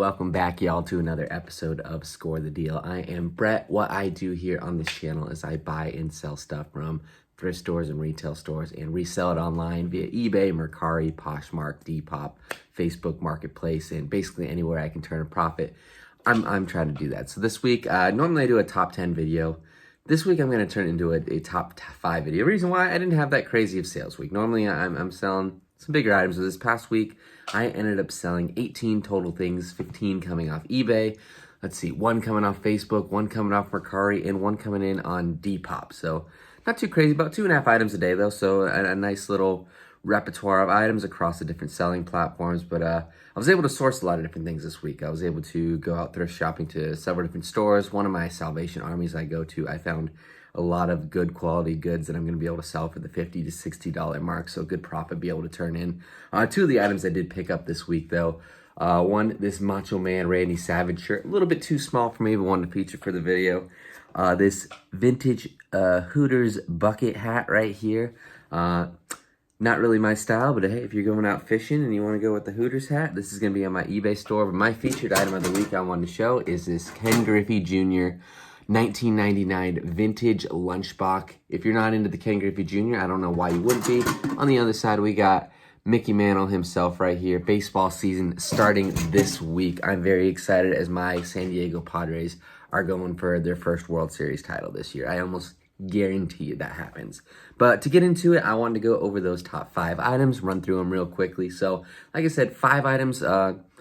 welcome back, y'all, to another episode of Score the Deal. I am Brett. What I do here on this channel is I buy and sell stuff from thrift stores and retail stores and resell it online via eBay, Mercari, Poshmark, Depop, Facebook Marketplace, and basically anywhere I can turn a profit. I'm trying to do that. So this week, normally I do a top 10 video. This week I'm going to turn it into a top 5 video. Reason why I didn't have that crazy of sales week. Normally I'm selling some bigger items, but this past week I ended up selling 18 total things, 15 coming off eBay. Let's see, 1 coming off Facebook, 1 coming off Mercari, and 1 coming in on Depop. So not too crazy, about 2.5 items a day though. So a nice little repertoire of items across the different selling platforms. But I was able to source a lot of different things this week. I was able to go out thrift shopping to several different stores. One of my Salvation Armies I go to, I found a lot of good quality goods that I'm going to be able to sell for the $50 to $60 mark. So good profit be able to turn in. 2 of the items I did pick up this week though. One, this Macho Man Randy Savage shirt, a little bit too small for me, but wanted to feature for the video. This vintage Hooters bucket hat right here. Not really my style, but hey, if you're going out fishing and you want to go with the Hooters hat, this is going to be on my eBay store. But my featured item of the week I wanted to show is this Ken Griffey Jr. 1999 vintage lunchbox. If you're not into the Ken Griffey Jr., I don't know why you wouldn't be. On the other side, we got Mickey Mantle himself right here. Baseball season starting this week. I'm very excited as my San Diego Padres are going for their first World Series title this year. I almost guarantee you that happens. But to get into it, I wanted to go over those top 5 items, run through them real quickly. So, like I said, 5 items,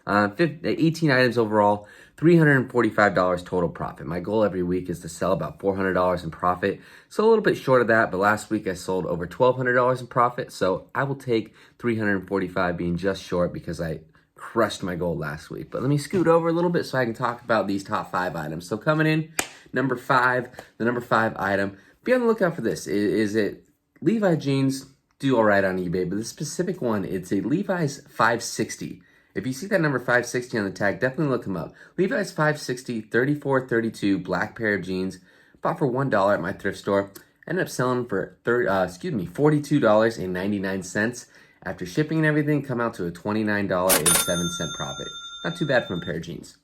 18 items overall, $345 total profit. My goal every week is to sell about $400 in profit. So a little bit short of that, but last week I sold over $1,200 in profit. So I will take $345 being just short because I crushed my goal last week. But let me scoot over a little bit so I can talk about these top 5 items. So coming in, number 5, the number 5 item, be on the lookout for this. Is it Levi jeans? Do all right on eBay, but the specific one, it's a Levi's 560. If you see that number 560 on the tag, definitely look them up. Levi's 560, 3432, black pair of jeans. Bought for $1 at my thrift store. Ended up selling for $42.99. After shipping and everything, come out to a $29.07 profit. Not too bad from a pair of jeans.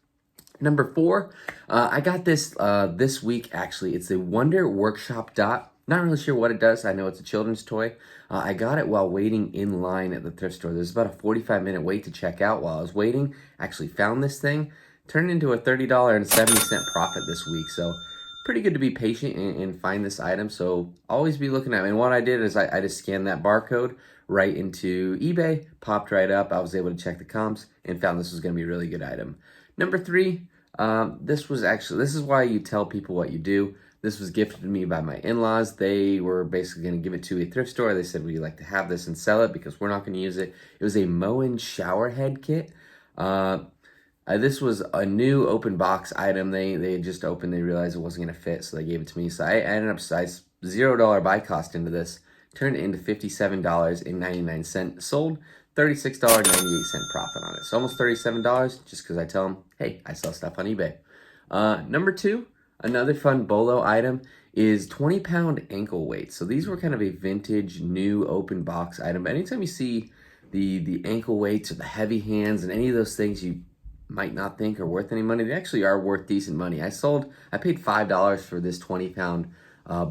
Number 4, I got this this week actually. It's a Wonder Workshop dot. Not really sure what it does. I know it's a children's toy. I got it while waiting in line at the thrift store. There's about a 45-minute wait to check out. While I was waiting, actually found this thing. Turned into a $30.70 profit this week. So pretty good to be patient and find this item. So always be looking at it. And what I did is I just scanned that barcode right into eBay, popped right up. I was able to check the comps and found this was going to be a really good item. Number 3, this is why you tell people what you do. This was gifted to me by my in-laws. They were basically going to give it to a thrift store. They said, would you like to have this and sell it because we're not going to use it. It was a Moen shower head kit. This was a new open box item. They had just opened. They realized it wasn't going to fit, so they gave it to me. So I ended up size $0 buy cost into this. Turned it into $57.99. Sold $36.98 profit on it. So almost $37 just because I tell them, hey, I sell stuff on eBay. Number 2. Another fun bolo item is 20-pound ankle weights. So these were kind of a vintage, new, open box item. But anytime you see the ankle weights or the heavy hands and any of those things you might not think are worth any money, they actually are worth decent money. I paid $5 for this 20-pound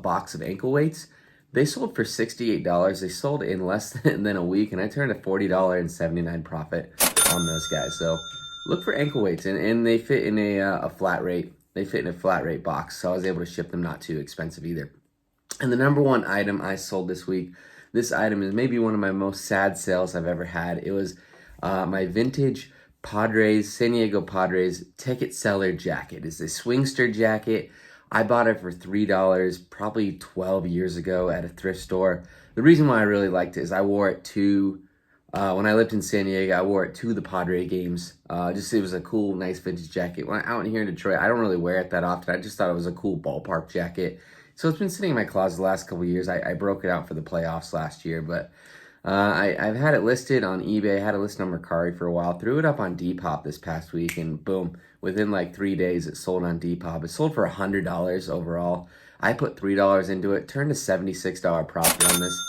box of ankle weights. They sold for $68. They sold in less than a week, and I turned a $40.79 profit on those guys. So look for ankle weights, and they fit in a flat rate. They fit in a flat rate box, so I was able to ship them not too expensive either. And the number 1 item I sold this week, this item is maybe one of my most sad sales I've ever had. It was my vintage San Diego Padres ticket seller jacket. It's a Swingster jacket. I bought it for $3 probably 12 years ago at a thrift store. The reason why I really liked it is I wore it to when I lived in San Diego, I wore it to the Padre games. It was a cool, nice vintage jacket. When I'm out here in Detroit, I don't really wear it that often. I just thought it was a cool ballpark jacket. So it's been sitting in my closet the last couple of years. I broke it out for the playoffs last year, but I've had it listed on eBay. I had it listed on Mercari for a while. Threw it up on Depop this past week, and boom, within like 3 days, it sold on Depop. It sold for $100 overall. I put $3 into it, turned a $76 profit on this.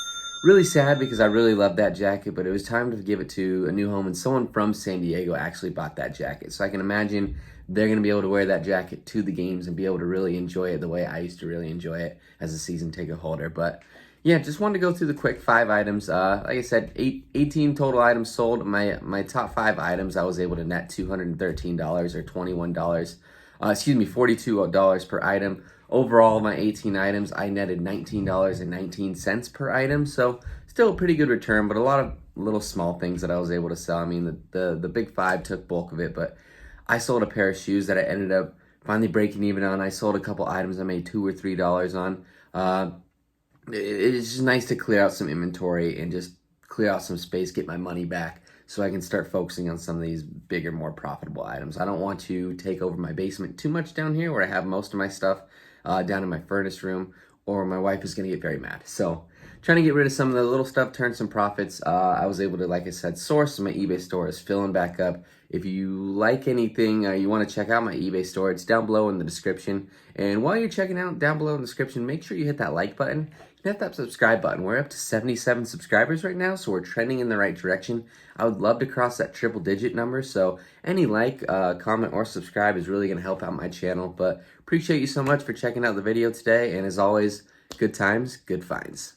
Really sad because I really love that jacket, but it was time to give it to a new home, and someone from San Diego actually bought that jacket. So I can imagine they're going to be able to wear that jacket to the games and be able to really enjoy it the way I used to really enjoy it as a season ticket holder. But yeah, just wanted to go through the quick 5 items. Like I said, 18 total items sold. My top 5 items, I was able to net $213 or $21. $42 per item. Overall, my 18 items, I netted $19.19 per item. So still a pretty good return, but a lot of little small things that I was able to sell. I mean, the big 5 took bulk of it, but I sold a pair of shoes that I ended up finally breaking even on. I sold a couple items I made $2 or $3 on. It's just nice to clear out some inventory and just clear out some space, get my money back so I can start focusing on some of these bigger, more profitable items. I don't want to take over my basement too much down here where I have most of my stuff down in my furnace room, or my wife is going to get very mad. So trying to get rid of some of the little stuff, turn some profits. I was able to, like I said, source. My eBay store is filling back up. If you like anything, you want to check out my eBay store, it's down below in the description. And while you're checking out down below in the description, make sure you hit that like button. Hit that subscribe button. We're up to 77 subscribers right now, so we're trending in the right direction. I would love to cross that triple digit number, so any like, comment, or subscribe is really going to help out my channel. But appreciate you so much for checking out the video today, and as always, good times, good finds.